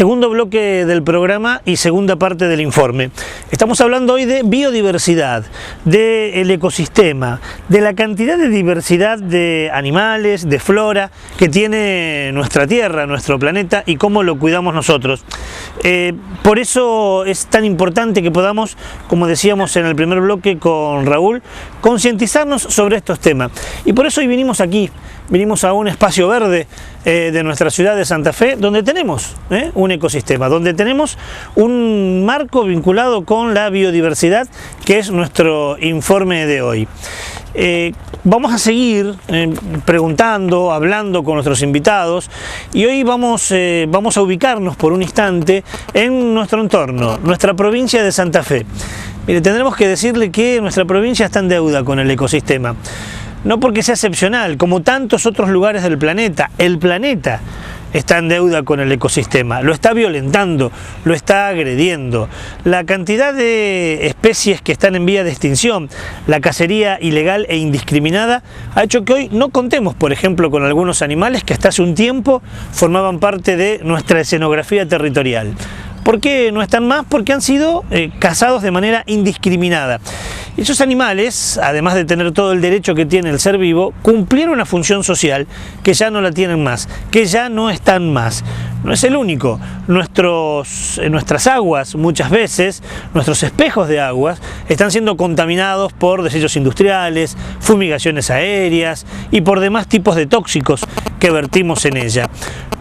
Segundo bloque del programa y segunda parte del informe. Estamos hablando hoy de biodiversidad, del ecosistema, de la cantidad de diversidad de animales, de flora que tiene nuestra Tierra, nuestro planeta y cómo lo cuidamos nosotros. Por eso es tan importante que podamos, como decíamos en el primer bloque con Raúl, concientizarnos sobre estos temas. Y por eso hoy vinimos aquí, vinimos a un espacio verde de nuestra ciudad de Santa Fe, donde tenemos un ecosistema, donde tenemos un marco vinculado con la biodiversidad, que es nuestro informe de hoy. Vamos a seguir preguntando, hablando con nuestros invitados, y hoy vamos a ubicarnos por un instante en nuestro entorno, nuestra provincia de Santa Fe. Mire, tendremos que decirle que nuestra provincia está en deuda con el ecosistema. No porque sea excepcional, como tantos otros lugares del planeta, el planeta está en deuda con el ecosistema, lo está violentando, lo está agrediendo. La cantidad de especies que están en vía de extinción, la cacería ilegal e indiscriminada, ha hecho que hoy no contemos, por ejemplo, con algunos animales que hasta hace un tiempo formaban parte de nuestra escenografía territorial. ¿Por qué no están más? Porque han sido cazados de manera indiscriminada. Esos animales, además de tener todo el derecho que tiene el ser vivo, cumplieron una función social que ya no la tienen más, que ya no están más. No es el único. Nuestras aguas, muchas veces, nuestros espejos de aguas, están siendo contaminados por desechos industriales, fumigaciones aéreas y por demás tipos de tóxicos que vertimos en ella.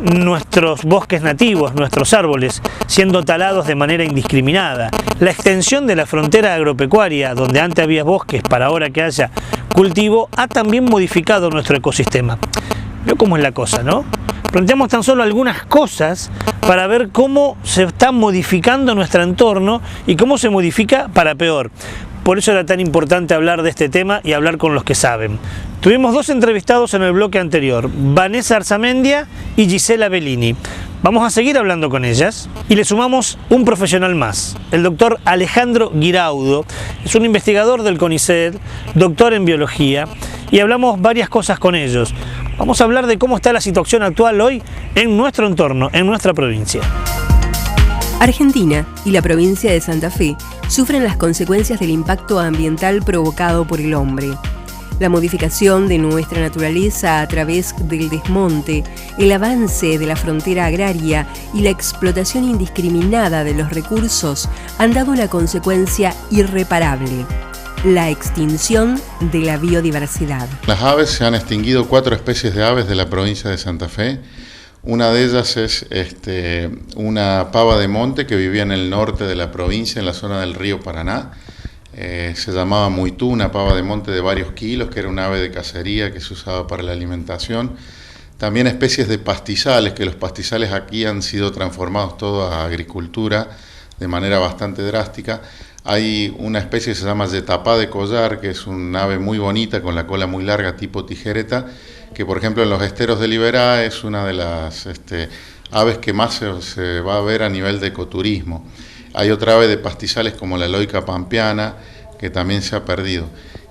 Nuestros bosques nativos, nuestros árboles, siendo talados de manera indiscriminada. La extensión de la frontera agropecuaria, donde antes había bosques para ahora que haya cultivo, ha también modificado nuestro ecosistema. ¿Veo cómo es la cosa, no? Planteamos tan solo algunas cosas para ver cómo se está modificando nuestro entorno y cómo se modifica para peor. Por eso era tan importante hablar de este tema y hablar con los que saben. Tuvimos dos entrevistados en el bloque anterior, Vanessa Arzamendia y Gisela Bellini. Vamos a seguir hablando con ellas y le sumamos un profesional más, el doctor Alejandro Guiraudo. Es un investigador del CONICET, doctor en biología, y hablamos varias cosas con ellos. Vamos a hablar de cómo está la situación actual hoy en nuestro entorno, en nuestra provincia. Argentina y la provincia de Santa Fe sufren las consecuencias del impacto ambiental provocado por el hombre. La modificación de nuestra naturaleza a través del desmonte, el avance de la frontera agraria y la explotación indiscriminada de los recursos han dado una consecuencia irreparable: la extinción de la biodiversidad. Las aves, se han extinguido 4 especies de aves de la provincia de Santa Fe. Una de ellas es una pava de monte que vivía en el norte de la provincia, en la zona del río Paraná. Se llamaba muitú, una pava de monte de varios kilos, que era un ave de cacería que se usaba para la alimentación. También especies de pastizales, que los pastizales aquí han sido transformados todo a agricultura de manera bastante drástica. Hay una especie que se llama yetapá de collar, que es un ave muy bonita con la cola muy larga tipo tijereta, que por ejemplo en los esteros de Liberá es una de las aves que más se va a ver a nivel de ecoturismo. Hay otra ave de pastizales como la loica pampeana, que también se ha perdido.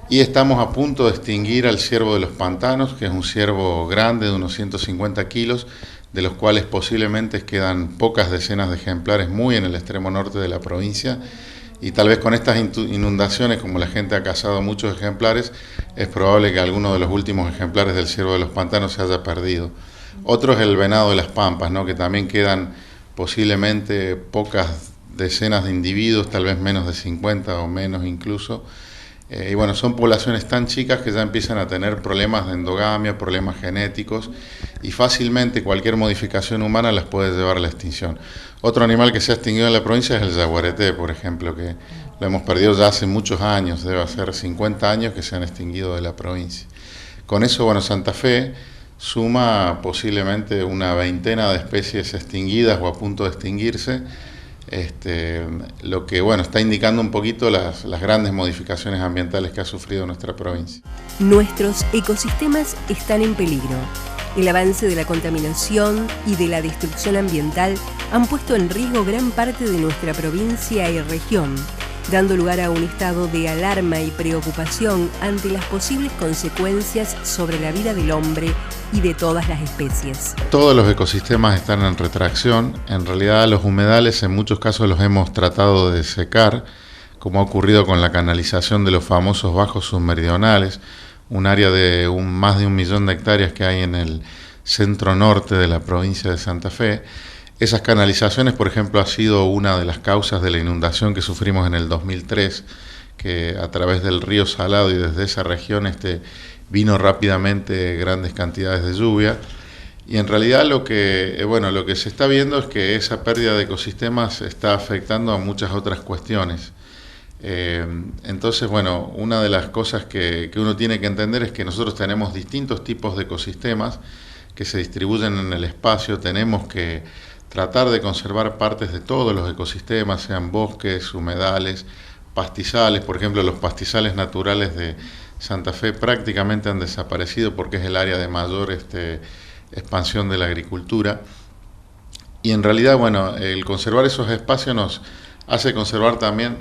Y estamos a punto de extinguir al ciervo de los pantanos, que es un ciervo grande de unos 150 kilos, de los cuales posiblemente quedan pocas decenas de ejemplares muy en el extremo norte de la provincia. Y tal vez con estas inundaciones, como la gente ha cazado muchos ejemplares, es probable que alguno de los últimos ejemplares del ciervo de los pantanos se haya perdido. Otro es el venado de las pampas, ¿no? Que también quedan posiblemente pocas decenas de individuos, tal vez menos de 50 o menos incluso. Y bueno, son poblaciones tan chicas que ya empiezan a tener problemas de endogamia, problemas genéticos, y fácilmente cualquier modificación humana las puede llevar a la extinción. Otro animal que se ha extinguido en la provincia es el yaguareté, por ejemplo, que lo hemos perdido ya hace muchos años, debe ser 50 años que se han extinguido de la provincia. Con eso, bueno, Santa Fe suma posiblemente una veintena de especies extinguidas o a punto de extinguirse, lo que bueno, está indicando un poquito las grandes modificaciones ambientales que ha sufrido nuestra provincia. Nuestros ecosistemas están en peligro. El avance de la contaminación y de la destrucción ambiental han puesto en riesgo gran parte de nuestra provincia y región, dando lugar a un estado de alarma y preocupación ante las posibles consecuencias sobre la vida del hombre y de todas las especies. Todos los ecosistemas están en retracción. En realidad los humedales en muchos casos los hemos tratado de secar, como ha ocurrido con la canalización de los famosos bajos submeridionales, un área de más de 1 millón de hectáreas que hay en el centro norte de la provincia de Santa Fe. Esas canalizaciones, por ejemplo, ha sido una de las causas de la inundación que sufrimos en el 2003, que a través del río Salado y desde esa región vino rápidamente grandes cantidades de lluvia. Y en realidad lo que se está viendo es que esa pérdida de ecosistemas está afectando a muchas otras cuestiones. Entonces, una de las cosas que uno tiene que entender es que nosotros tenemos distintos tipos de ecosistemas que se distribuyen en el espacio. Tenemos que tratar de conservar partes de todos los ecosistemas, sean bosques, humedales, pastizales. Por ejemplo, los pastizales naturales de Santa Fe prácticamente han desaparecido porque es el área de mayor expansión de la agricultura. Y en realidad, el conservar esos espacios nos hace conservar también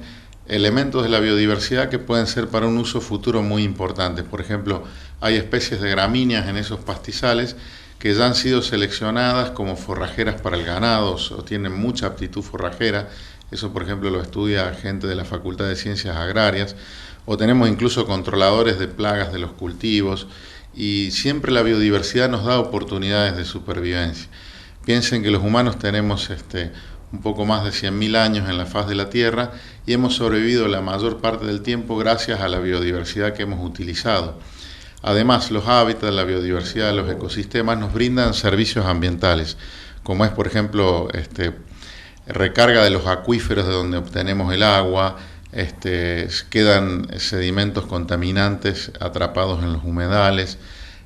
elementos de la biodiversidad que pueden ser para un uso futuro muy importantes. Por ejemplo, hay especies de gramíneas en esos pastizales que ya han sido seleccionadas como forrajeras para el ganado o tienen mucha aptitud forrajera. Eso, por ejemplo, lo estudia gente de la Facultad de Ciencias Agrarias. O tenemos incluso controladores de plagas de los cultivos. Y siempre la biodiversidad nos da oportunidades de supervivencia. Piensen que los humanos tenemos un poco más de 100.000 años en la faz de la Tierra y hemos sobrevivido la mayor parte del tiempo gracias a la biodiversidad que hemos utilizado. Además, los hábitats, la biodiversidad, los ecosistemas nos brindan servicios ambientales, como es, por ejemplo, recarga de los acuíferos de donde obtenemos el agua, quedan sedimentos contaminantes atrapados en los humedales,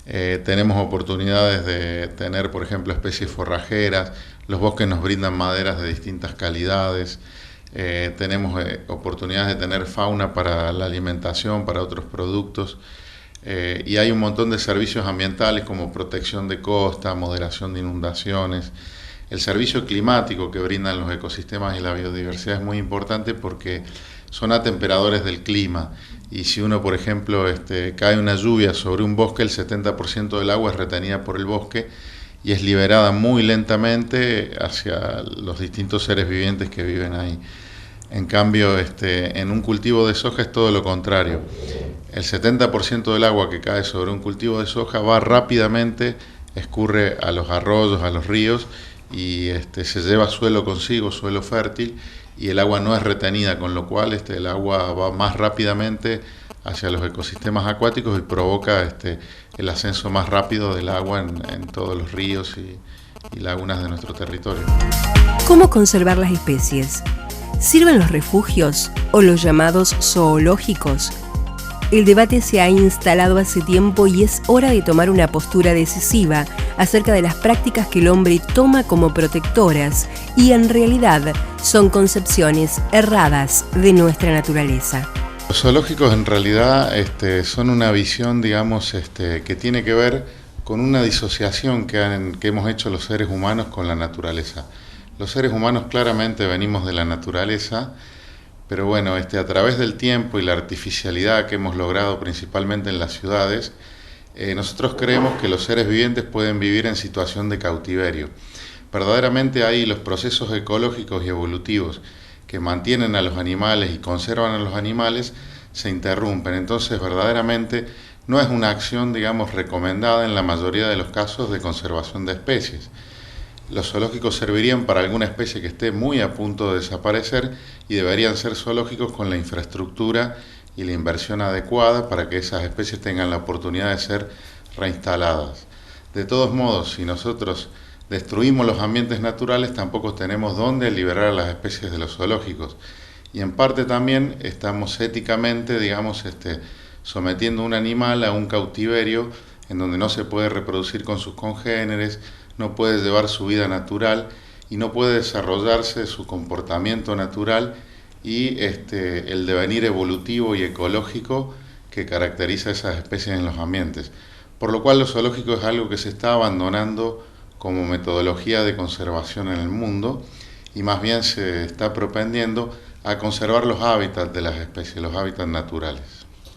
tenemos oportunidades de tener, por ejemplo, especies forrajeras, los bosques nos brindan maderas de distintas calidades, tenemos oportunidades de tener fauna para la alimentación, para otros productos, y hay un montón de servicios ambientales como protección de costa, moderación de inundaciones. El servicio climático que brindan los ecosistemas y la biodiversidad es muy importante porque son atemperadores del clima. Y si uno, por ejemplo, cae una lluvia sobre un bosque, el 70% del agua es retenida por el bosque y es liberada muy lentamente hacia los distintos seres vivientes que viven ahí. En cambio, en un cultivo de soja es todo lo contrario. El 70% del agua que cae sobre un cultivo de soja va rápidamente, escurre a los arroyos, a los ríos, y se lleva suelo consigo, suelo fértil, y el agua no es retenida, con lo cual el agua va más rápidamente hacia los ecosistemas acuáticos y provoca el ascenso más rápido del agua en todos los ríos y lagunas de nuestro territorio. ¿Cómo conservar las especies? ¿Sirven los refugios o los llamados zoológicos? El debate se ha instalado hace tiempo y es hora de tomar una postura decisiva acerca de las prácticas que el hombre toma como protectoras y en realidad son concepciones erradas de nuestra naturaleza. Los zoológicos en realidad son una visión, digamos, que tiene que ver con una disociación que hemos hecho los seres humanos con la naturaleza. Los seres humanos claramente venimos de la naturaleza, pero a través del tiempo y la artificialidad que hemos logrado principalmente en las ciudades, nosotros creemos que los seres vivientes pueden vivir en situación de cautiverio. Verdaderamente ahí los procesos ecológicos y evolutivos que mantienen a los animales y conservan a los animales se interrumpen. Entonces verdaderamente no es una acción, digamos, recomendada en la mayoría de los casos de conservación de especies. Los zoológicos servirían para alguna especie que esté muy a punto de desaparecer y deberían ser zoológicos con la infraestructura y la inversión adecuada para que esas especies tengan la oportunidad de ser reinstaladas. De todos modos, si nosotros destruimos los ambientes naturales, tampoco tenemos dónde liberar a las especies de los zoológicos. Y en parte también estamos éticamente, digamos, sometiendo a un animal a un cautiverio en donde no se puede reproducir con sus congéneres, no puede llevar su vida natural y no puede desarrollarse su comportamiento natural y el devenir evolutivo y ecológico que caracteriza a esas especies en los ambientes. Por lo cual los zoológicos es algo que se está abandonando como metodología de conservación en el mundo y más bien se está propendiendo a conservar los hábitats de las especies, los hábitats naturales.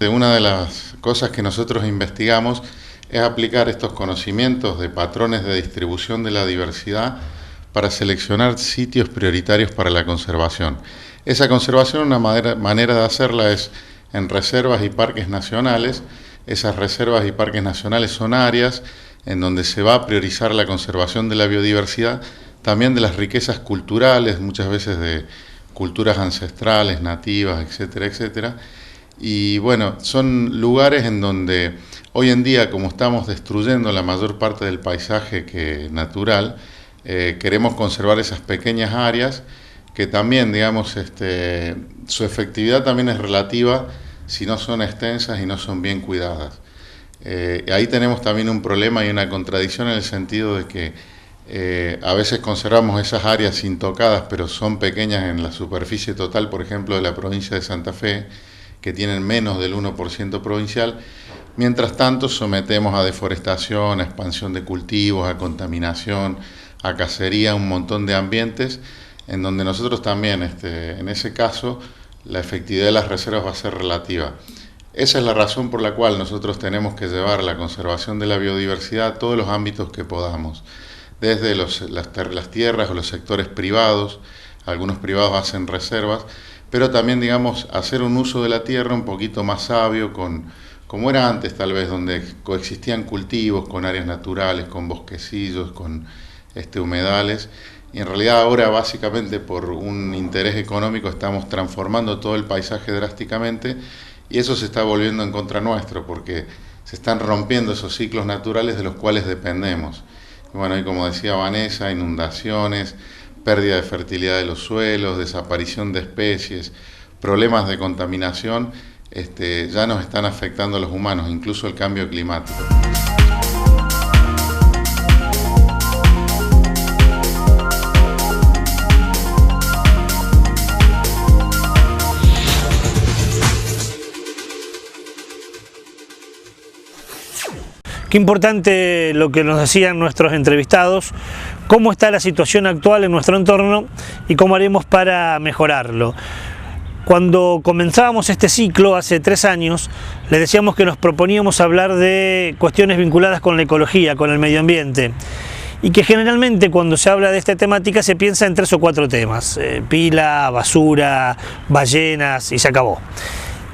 Una de las cosas que nosotros investigamos es aplicar estos conocimientos de patrones de distribución de la diversidad para seleccionar sitios prioritarios para la conservación. Esa conservación, una manera de hacerla es en reservas y parques nacionales. Esas reservas y parques nacionales son áreas en donde se va a priorizar la conservación de la biodiversidad, también de las riquezas culturales, muchas veces de culturas ancestrales, nativas, etcétera, etcétera. Y bueno, son lugares en donde hoy en día, como estamos destruyendo la mayor parte del paisaje natural, queremos conservar esas pequeñas áreas que también, digamos, su efectividad también es relativa si no son extensas y no son bien cuidadas. Ahí tenemos también un problema y una contradicción en el sentido de que a veces conservamos esas áreas intocadas, pero son pequeñas en la superficie total, por ejemplo, de la provincia de Santa Fe, que tienen menos del 1% provincial. Mientras tanto, sometemos a deforestación, a expansión de cultivos, a contaminación, a cacería, un montón de ambientes en donde nosotros también, en ese caso, la efectividad de las reservas va a ser relativa. Esa es la razón por la cual nosotros tenemos que llevar la conservación de la biodiversidad a todos los ámbitos que podamos, desde las tierras o los sectores privados. Algunos privados hacen reservas, pero también, digamos, hacer un uso de la tierra un poquito más sabio, como era antes tal vez, donde coexistían cultivos con áreas naturales, con bosquecillos, con humedales. Y en realidad ahora, básicamente por un interés económico, estamos transformando todo el paisaje drásticamente, y eso se está volviendo en contra nuestro, porque se están rompiendo esos ciclos naturales de los cuales dependemos. Y bueno, y como decía Vanessa, inundaciones, pérdida de fertilidad de los suelos, desaparición de especies, problemas de contaminación, ya nos están afectando a los humanos, incluso el cambio climático. Qué importante lo que nos decían nuestros entrevistados, cómo está la situación actual en nuestro entorno y cómo haremos para mejorarlo. Cuando comenzábamos este ciclo hace 3 años, les decíamos que nos proponíamos hablar de cuestiones vinculadas con la ecología, con el medio ambiente, y que generalmente cuando se habla de esta temática se piensa en 3 o 4 temas: pila, basura, ballenas, y se acabó.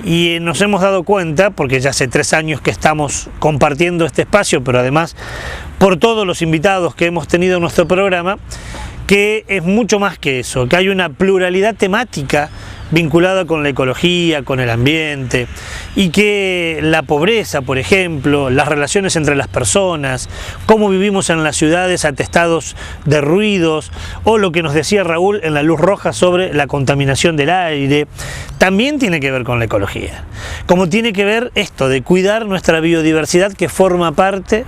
Y nos hemos dado cuenta, porque ya hace 3 años que estamos compartiendo este espacio, pero además por todos los invitados que hemos tenido en nuestro programa, que es mucho más que eso, que hay una pluralidad temática vinculada con la ecología, con el ambiente, y que la pobreza, por ejemplo, las relaciones entre las personas, cómo vivimos en las ciudades atestados de ruidos, o lo que nos decía Raúl en la luz roja sobre la contaminación del aire, también tiene que ver con la ecología. Como tiene que ver esto de cuidar nuestra biodiversidad, que forma parte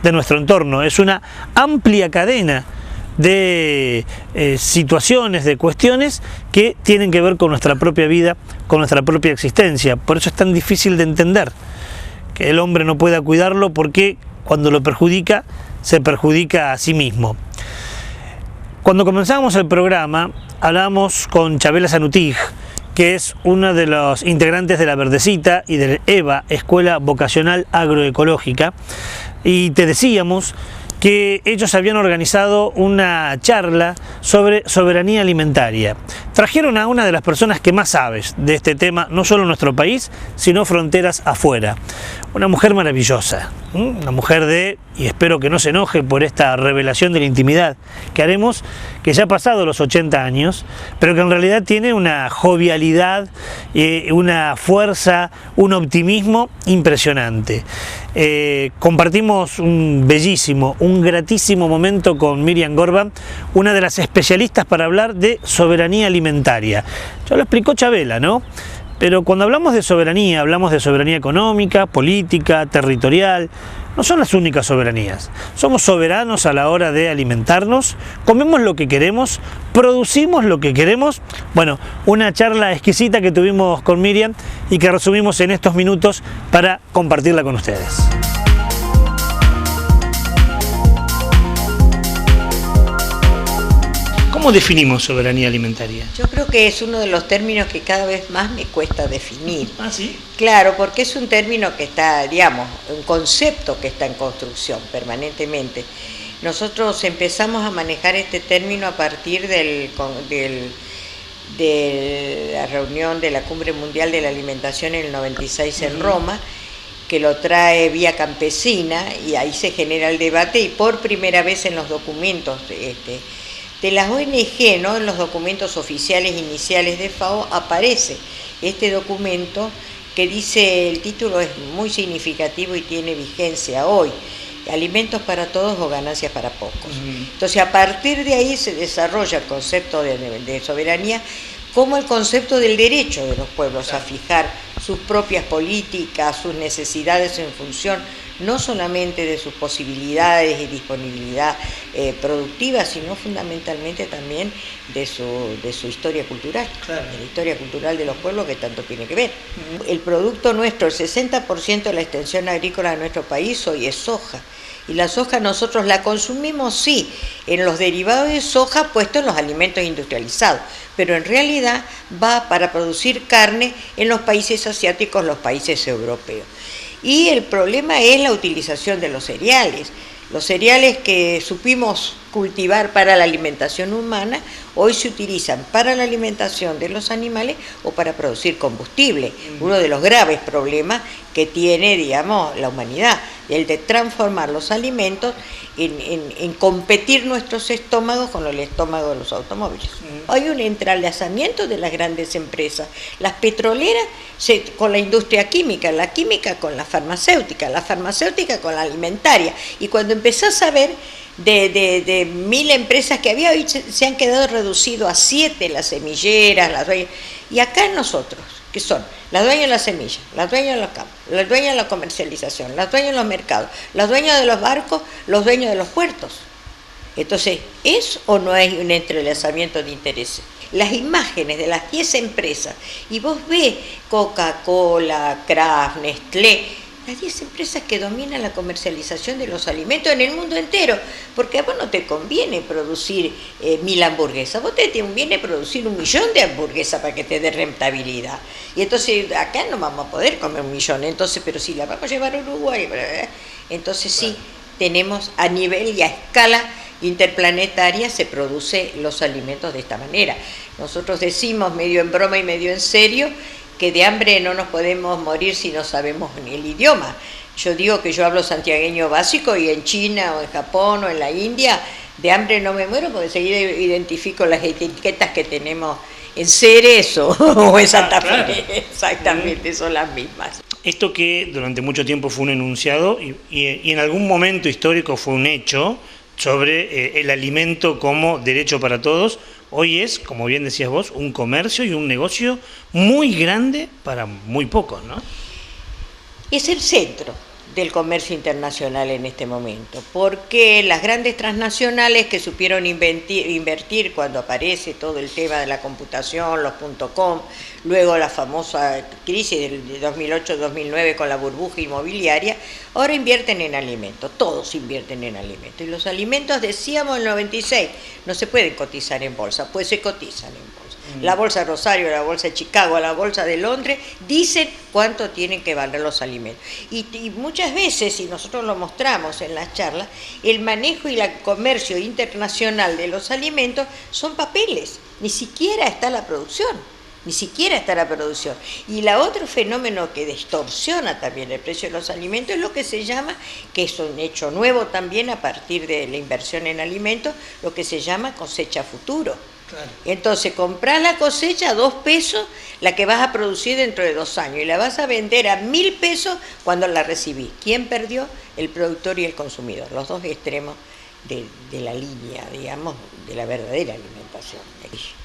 de nuestro entorno. Es una amplia cadena de situaciones, de cuestiones que tienen que ver con nuestra propia vida, con nuestra propia existencia. Por eso es tan difícil de entender que el hombre no pueda cuidarlo, porque cuando lo perjudica, se perjudica a sí mismo. Cuando comenzamos el programa, hablamos con Chabela Zanutig, que es una de los integrantes de La Verdecita y del EVA, Escuela Vocacional Agroecológica, y te decíamos que ellos habían organizado una charla sobre soberanía alimentaria. Trajeron a una de las personas que más sabes de este tema, no solo en nuestro país, sino fronteras afuera. Una mujer maravillosa, una mujer y espero que no se enoje por esta revelación de la intimidad que haremos, que ya ha pasado los 80 años, pero que en realidad tiene una jovialidad, una fuerza, un optimismo impresionante. Compartimos un bellísimo, un gratísimo momento con Miriam Gorba, una de las especialistas para hablar de soberanía alimentaria. Ya lo explicó Chabela, ¿no? Pero cuando hablamos de soberanía económica, política, territorial. No son las únicas soberanías. Somos soberanos a la hora de alimentarnos, comemos lo que queremos, producimos lo que queremos. Bueno, una charla exquisita que tuvimos con Miriam y que resumimos en estos minutos para compartirla con ustedes. ¿Cómo definimos soberanía alimentaria? Yo creo que es uno de los términos que cada vez más me cuesta definir. ¿Ah, sí? Claro, porque es un término que está, digamos, un concepto que está en construcción permanentemente. Nosotros empezamos a manejar este término a partir de la reunión de la Cumbre Mundial de la Alimentación en el 96 en Roma, que lo trae Vía Campesina, y ahí se genera el debate, y por primera vez en los documentos de las ONG, ¿no? En los documentos oficiales iniciales de FAO aparece este documento que dice, el título es muy significativo y tiene vigencia hoy: alimentos para todos o ganancias para pocos. Entonces, a partir de ahí se desarrolla el concepto de soberanía como el concepto del derecho de los pueblos a fijar sus propias políticas, sus necesidades en función no solamente de sus posibilidades y disponibilidad productiva, sino fundamentalmente también de su historia cultural, de la historia cultural de los pueblos, que tanto tiene que ver. El producto nuestro, el 60% de la extensión agrícola de nuestro país hoy es soja. Y la soja nosotros la consumimos, sí, en los derivados de soja puestos en los alimentos industrializados, pero en realidad va para producir carne en los países asiáticos, los países europeos. Y el problema es la utilización de los cereales. Los cereales que supimos cultivar para la alimentación humana, hoy se utilizan para la alimentación de los animales o para producir combustible. Uno de los graves problemas que tiene, digamos, la humanidad, el de transformar los alimentos en competir nuestros estómagos con el estómago de los automóviles. Hay un entrelazamiento de las grandes empresas, las petroleras con la industria química, la química con la farmacéutica con la alimentaria, y cuando empezás a ver de 1000 empresas que había, hoy se han quedado reducidos a 7, las semilleras, las dueñas, y acá nosotros, que son las dueñas de las semillas, las dueñas de los campos, las dueñas de la comercialización, las dueñas de los mercados, las dueñas de los barcos, los dueños de los puertos. Entonces, ¿es o no hay un entrelazamiento de intereses? Las imágenes de las 10 empresas, y vos ves Coca-Cola, Kraft, Nestlé, las 10 empresas que dominan la comercialización de los alimentos en el mundo entero, porque a vos no te conviene producir 1000 hamburguesas, vos te conviene producir 1.000.000 de hamburguesas para que te dé rentabilidad. Y entonces acá no vamos a poder comer 1.000.000, entonces, pero si la vamos a llevar a Uruguay, entonces sí, tenemos a nivel y a escala interplanetaria se producen los alimentos de esta manera. Nosotros decimos, medio en broma y medio en serio, que de hambre no nos podemos morir si no sabemos ni el idioma. Yo digo que yo hablo santiagueño básico, y en China o en Japón o en la India de hambre no me muero, porque enseguida identifico las etiquetas que tenemos en Ceres o en Santa Fe. Exactamente, son las mismas. Esto que durante mucho tiempo fue un enunciado y en algún momento histórico fue un hecho sobre el alimento como derecho para todos, hoy es, como bien decías vos, un comercio y un negocio muy grande para muy pocos, ¿no? Es el centro del comercio internacional en este momento, porque las grandes transnacionales que supieron invertir cuando aparece todo el tema de la computación, los .com, luego la famosa crisis del 2008-2009 con la burbuja inmobiliaria, ahora invierten en alimentos, todos invierten en alimentos. Y los alimentos, decíamos en el 96, no se pueden cotizar en bolsa, pues se cotizan en bolsa. La bolsa de Rosario, la bolsa de Chicago, la bolsa de Londres dicen cuánto tienen que valer los alimentos. Y muchas veces, y nosotros lo mostramos en las charlas, el manejo y el comercio internacional de los alimentos son papeles, ni siquiera está la producción. Ni siquiera está la producción. Y la otro fenómeno que distorsiona también el precio de los alimentos es lo que se llama, que es un hecho nuevo también a partir de la inversión en alimentos, lo que se llama cosecha futuro. Claro. Entonces comprás la cosecha a 2 pesos, la que vas a producir dentro de 2 años, y la vas a vender a 1.000 pesos cuando la recibís. ¿Quién perdió? El productor y el consumidor, los dos extremos de la línea, digamos, de la verdadera alimentación.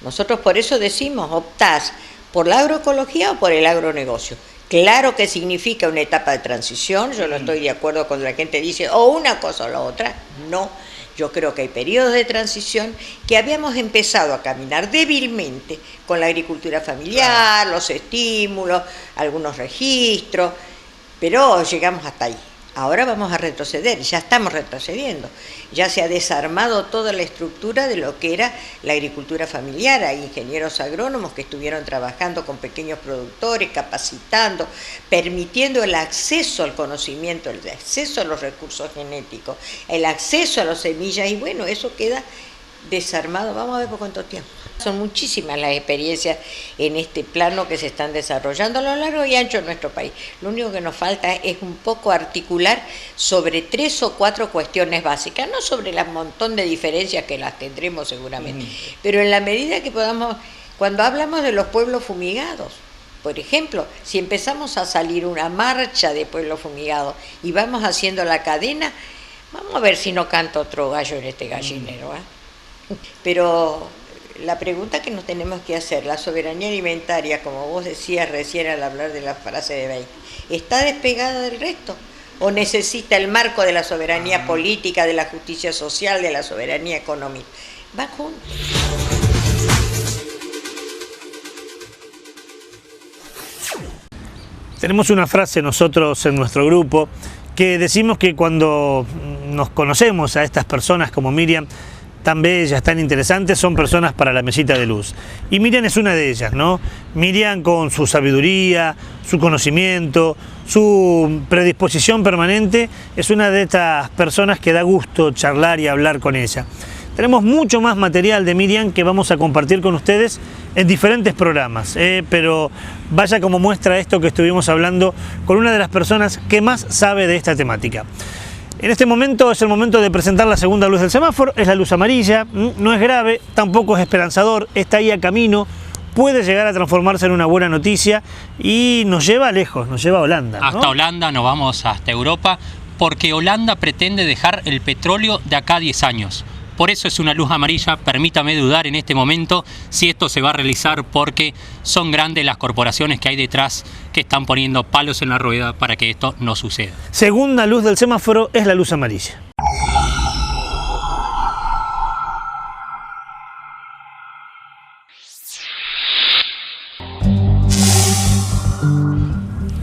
Nosotros por eso decimos, optás por la agroecología o por el agronegocio. Claro que significa una etapa de transición, yo no estoy de acuerdo cuando la gente dice o una cosa o la otra, no. Yo creo que hay periodos de transición que habíamos empezado a caminar débilmente con la agricultura familiar, los estímulos, algunos registros, pero llegamos hasta ahí. Ahora vamos a retroceder, ya estamos retrocediendo. Ya se ha desarmado toda la estructura de lo que era la agricultura familiar. Hay ingenieros agrónomos que estuvieron trabajando con pequeños productores, capacitando, permitiendo el acceso al conocimiento, el acceso a los recursos genéticos, el acceso a las semillas, y bueno, eso queda desarmado. Vamos a ver por cuánto tiempo. Son muchísimas las experiencias en este plano que se están desarrollando a lo largo y ancho de nuestro país. Lo único que nos falta es un poco articular sobre 3 o 4 cuestiones básicas, no sobre el montón de diferencias que las tendremos seguramente, pero en la medida que podamos, cuando hablamos de los pueblos fumigados, por ejemplo, si empezamos a salir una marcha de pueblos fumigados y vamos haciendo la cadena, vamos a ver si no canta otro gallo en este gallinero, ¿eh? Pero la pregunta que nos tenemos que hacer, la soberanía alimentaria, como vos decías recién al hablar de la frase de Beit, ¿está despegada del resto? ¿O necesita el marco de la soberanía política, de la justicia social, de la soberanía económica? Va juntos. Tenemos una frase nosotros en nuestro grupo que decimos que cuando nos conocemos a estas personas como Miriam, tan bellas, tan interesantes, son personas para la mesita de luz. Y Miriam es una de ellas, ¿no? Miriam, con su sabiduría, su conocimiento, su predisposición permanente, es una de estas personas que da gusto charlar y hablar con ella. Tenemos mucho más material de Miriam que vamos a compartir con ustedes en diferentes programas, pero vaya como muestra esto que estuvimos hablando con una de las personas que más sabe de esta temática. En este momento es el momento de presentar la segunda luz del semáforo, es la luz amarilla, no es grave, tampoco es esperanzador, está ahí a camino, puede llegar a transformarse en una buena noticia y nos lleva lejos, nos lleva a Holanda, ¿no? Hasta Holanda, nos vamos hasta Europa, porque Holanda pretende dejar el petróleo de acá a 10 años. Por eso es una luz amarilla. Permítame dudar en este momento si esto se va a realizar, porque son grandes las corporaciones que hay detrás que están poniendo palos en la rueda para que esto no suceda. Segunda luz del semáforo es la luz amarilla.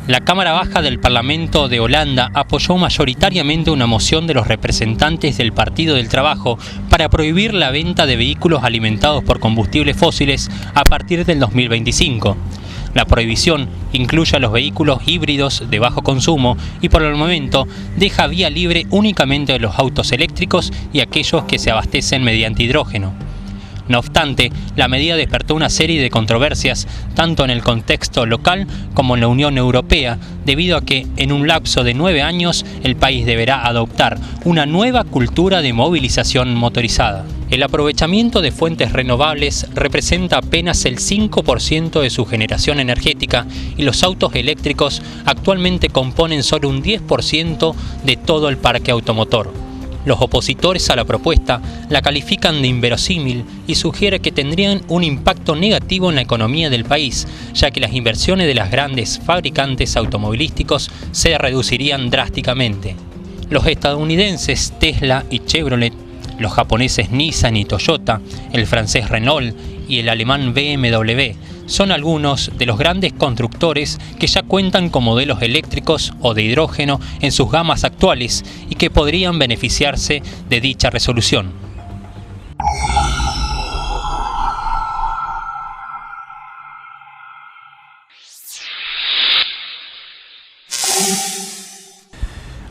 La Cámara Baja del Parlamento de Holanda apoyó mayoritariamente una moción de los representantes del Partido del Trabajo para prohibir la venta de vehículos alimentados por combustibles fósiles a partir del 2025. La prohibición incluye a los vehículos híbridos de bajo consumo y por el momento deja vía libre únicamente a los autos eléctricos y aquellos que se abastecen mediante hidrógeno. No obstante, la medida despertó una serie de controversias tanto en el contexto local como en la Unión Europea, debido a que en un lapso de 9 años el país deberá adoptar una nueva cultura de movilización motorizada. El aprovechamiento de fuentes renovables representa apenas el 5% de su generación energética y los autos eléctricos actualmente componen solo un 10% de todo el parque automotor. Los opositores a la propuesta la califican de inverosímil y sugiere que tendrían un impacto negativo en la economía del país, ya que las inversiones de las grandes fabricantes automovilísticos se reducirían drásticamente. Los estadounidenses Tesla y Chevrolet, los japoneses Nissan y Toyota, el francés Renault y el alemán BMW son algunos de los grandes constructores que ya cuentan con modelos eléctricos o de hidrógeno en sus gamas actuales y que podrían beneficiarse de dicha resolución.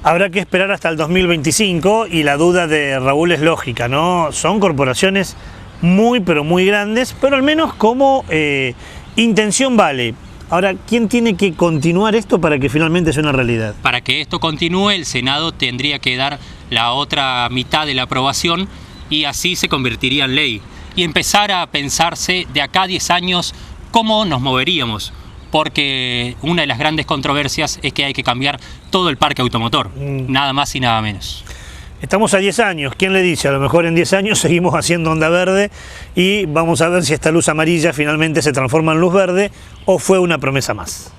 Habrá que esperar hasta el 2025 y la duda de Raúl es lógica, ¿no? Son corporaciones muy pero muy grandes, pero al menos como intención vale. Ahora, ¿quién tiene que continuar esto para que finalmente sea una realidad? Para que esto continúe, el Senado tendría que dar la otra mitad de la aprobación y así se convertiría en ley. Y empezar a pensarse de acá a 10 años cómo nos moveríamos. Porque una de las grandes controversias es que hay que cambiar todo el parque automotor, nada más y nada menos. Estamos a 10 años, ¿quién le dice? A lo mejor en 10 años seguimos haciendo onda verde y vamos a ver si esta luz amarilla finalmente se transforma en luz verde o fue una promesa más.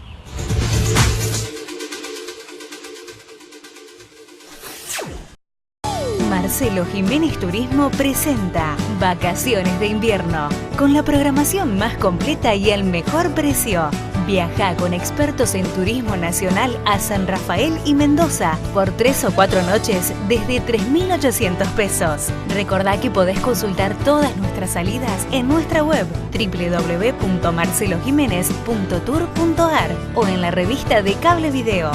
Marcelo Jiménez Turismo presenta Vacaciones de Invierno, con la programación más completa y el mejor precio. Viaja con expertos en turismo nacional a San Rafael y Mendoza por 3 o 4 noches desde 3.800 pesos. Recordá que podés consultar todas nuestras salidas en nuestra web www.marcelojimenez.tour.ar o en la revista de Cable Video.